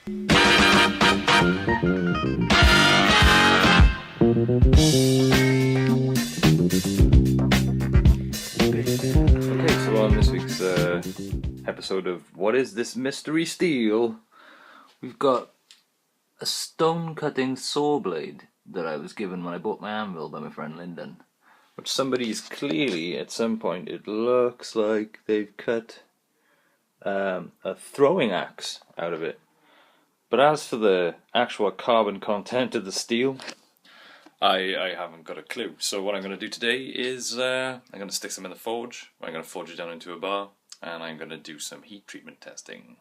Okay, so on this week's episode of What is This Mystery Steel, we've got a stone-cutting saw blade that I was given when I bought my anvil by my friend Lyndon, which somebody's clearly, at some point, it looks like they've cut a throwing axe out of it. But as for the actual carbon content of the steel, I haven't got a clue. So what I'm going to do today is I'm going to stick some in the forge. I'm going to forge it down into a bar, and I'm going to do some heat treatment testing.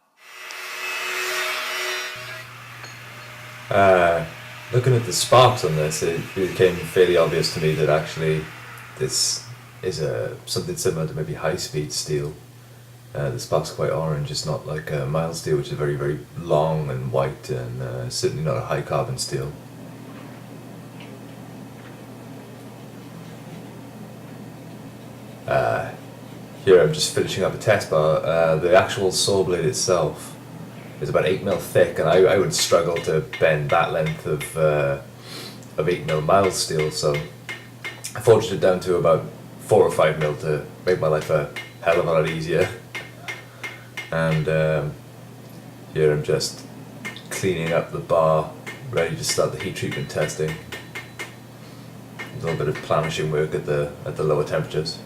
Looking at the sparks on this, it became fairly obvious to me that actually this is something similar to maybe high-speed steel. The spark's quite orange. It's not like mild steel, which is very, very long and white, and certainly not a high-carbon steel. Here I'm just finishing up a test bar. The actual saw blade itself is about 8mm thick, and I would struggle to bend that length of 8mm mild steel, so I forged it down to about 4 or 5mm to make my life a hell of a lot easier. And here I'm just cleaning up the bar, ready to start the heat treatment testing. A little bit of planishing work at the lower temperatures.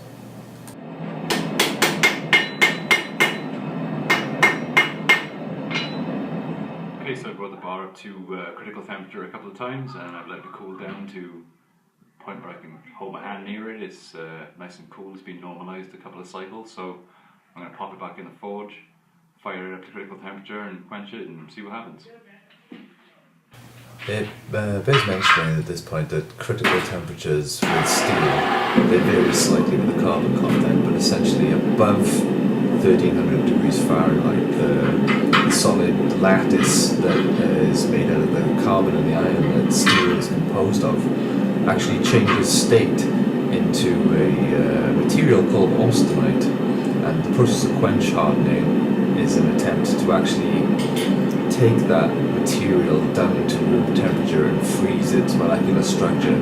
Okay, so I brought the bar up to critical temperature a couple of times, and I've let it cool down to the point where I can hold my hand near it. It's nice and cool. It's been normalized a couple of cycles, so I'm going to pop it back in the forge, fire it up to critical temperature and quench it and see what happens. It bears mentioning at this point that critical temperatures with steel, they vary slightly with the carbon content, but essentially above 1300 degrees Fahrenheit, the solid lattice that is made out of the carbon and the iron that steel is composed of actually changes state into a material called austenite, and the process of quench hardening is an attempt to actually take that material down to room temperature and freeze its molecular structure.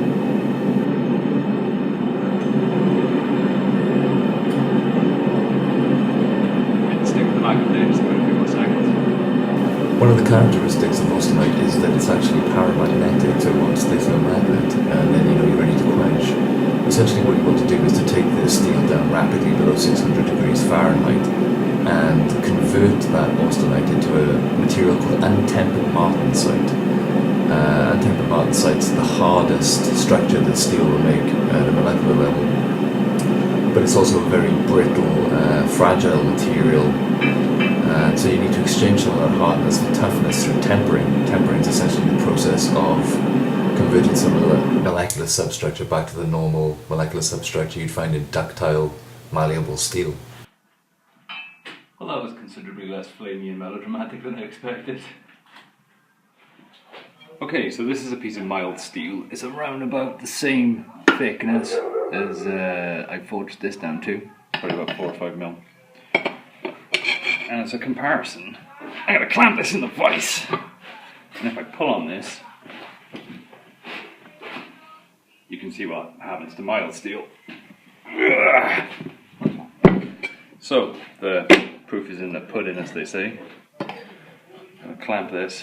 One of the characteristics of austenite is that it's actually paramagnetic, so once there's no magnet, and then you're ready to quench. Essentially what you want to do is to take the steel down rapidly below 600 degrees Fahrenheit and convert that austenite into a material called untempered martensite. Untempered martensite's the hardest structure that steel will make at a molecular level, but it's also a very brittle, fragile material. And so you need to exchange some of that hardness for toughness through tempering. Tempering is essentially the process of converting some of the molecular substructure back to the normal molecular substructure you'd find in ductile, malleable steel. Well, that was considerably less flamey and melodramatic than I expected. Okay, so this is a piece of mild steel. It's around about the same thickness as I forged this down to, probably about 4 or 5mm. And as a comparison, I'm going to clamp this in the vise, and if I pull on this, you can see what happens to mild steel. So, the proof is in the pudding, as they say. I'm going to clamp this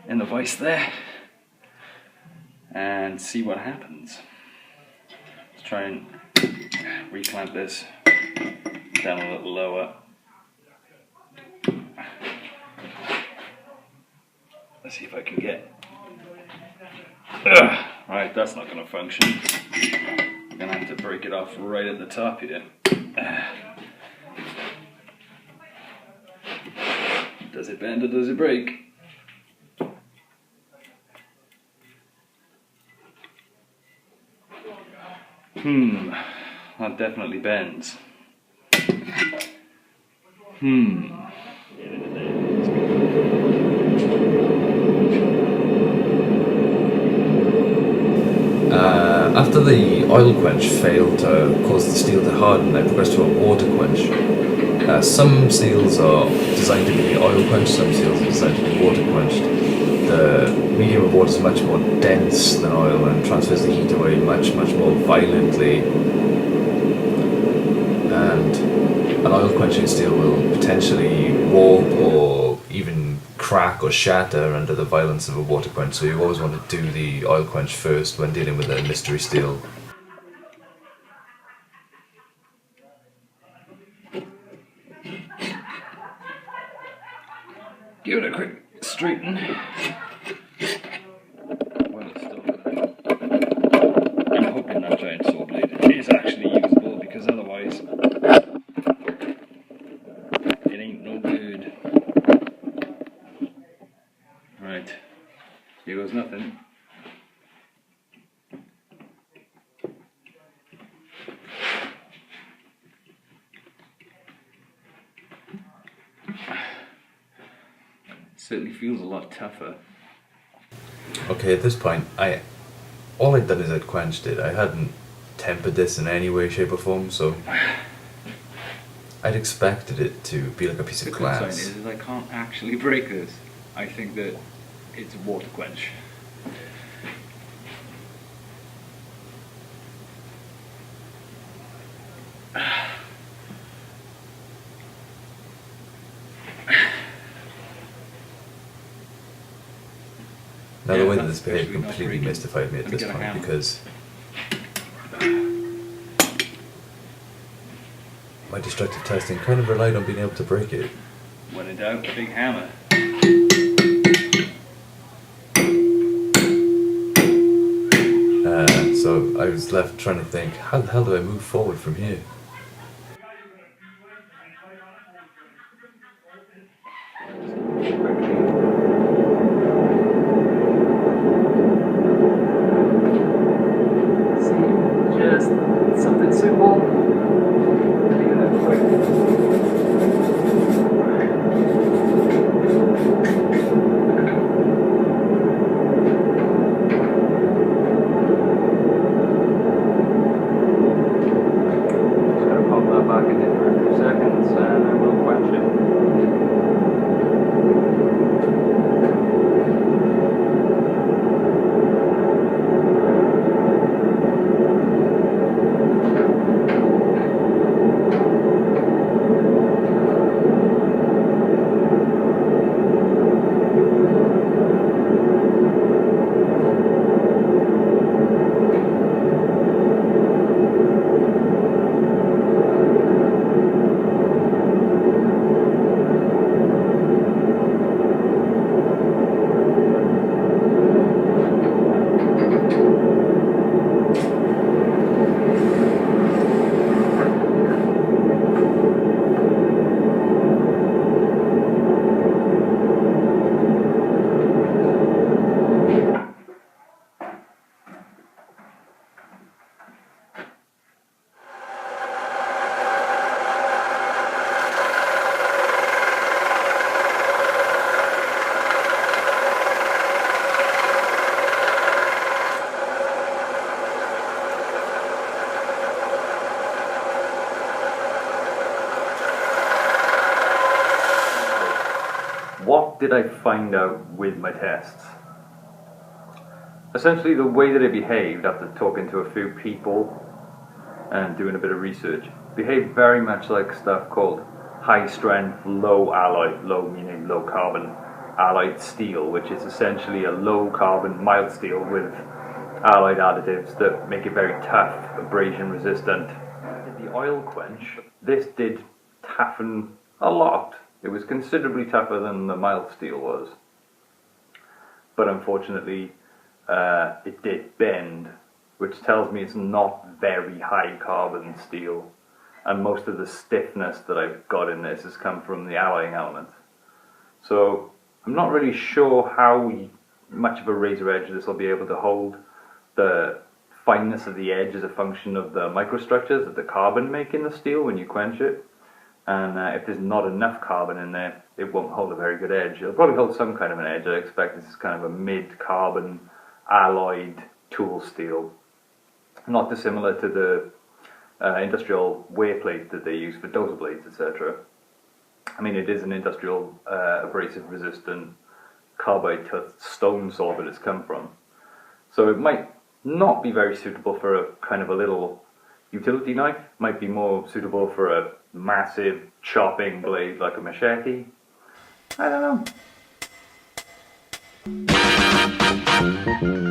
in the vise there, and see what happens. Let's try and reclamp this down a little lower. Let's see if I can get... Right, that's not going to function. I'm going to have to break it off right at the top here. Does it bend or does it break? That definitely bends. After the oil quench failed to cause the steel to harden, I progressed to a water quench. Some seals are designed to be oil quenched, some seals are designed to be water quenched. The medium of water is much more dense than oil and transfers the heat away much more violently. And an oil quenching steel will potentially warp or even crack or shatter under the violence of a water quench, so you always want to do the oil quench first when dealing with a mystery steel. Give it a quick straighten. Well, it's still I'm hoping that giant saw blade is actually usable, because otherwise it ain't no good. Right, here goes nothing. Certainly feels a lot tougher. Okay, at this point, all I'd done is I'd quenched it. I hadn't tempered this in any way, shape or form, so I'd expected it to be like a piece of The good sign glass. is I can't actually break this. I think that it's a water quench. Now the Yeah, way that that's this behaved especially not completely breaking. mystified me at Let me this get a point, hammer. because my destructive testing kind of relied on being able to break it. When in doubt, big hammer. So I was left trying to think, how the hell do I move forward from here? See, just something simple. Do that quick. Just gonna pop that back in for a few seconds and then we'll quench it. What did I find out with my tests? Essentially, the way that it behaved after talking to a few people and doing a bit of research, behaved very much like stuff called high strength, low alloy, low meaning low carbon alloyed steel, which is essentially a low carbon mild steel with alloyed additives that make it very tough, abrasion resistant. The oil quench, this did toughen a lot. It was considerably tougher than the mild steel was. But unfortunately, it did bend, which tells me it's not very high carbon steel. And most of the stiffness that I've got in this has come from the alloying element. So I'm not really sure how much of a razor edge this will be able to hold. The fineness of the edge is a function of the microstructures that the carbon make in the steel when you quench it. And if there's not enough carbon in there, it won't hold a very good edge. It'll probably hold some kind of an edge. I expect this is kind of a mid-carbon alloyed tool steel. Not dissimilar to the industrial wear plate that they use for dozer blades, etc. I mean, it is an industrial abrasive resistant carbide toothed stone saw that it's come from. So it might not be very suitable for a kind of a little utility knife. Might be more suitable for a massive chopping blade like a machete. I don't know.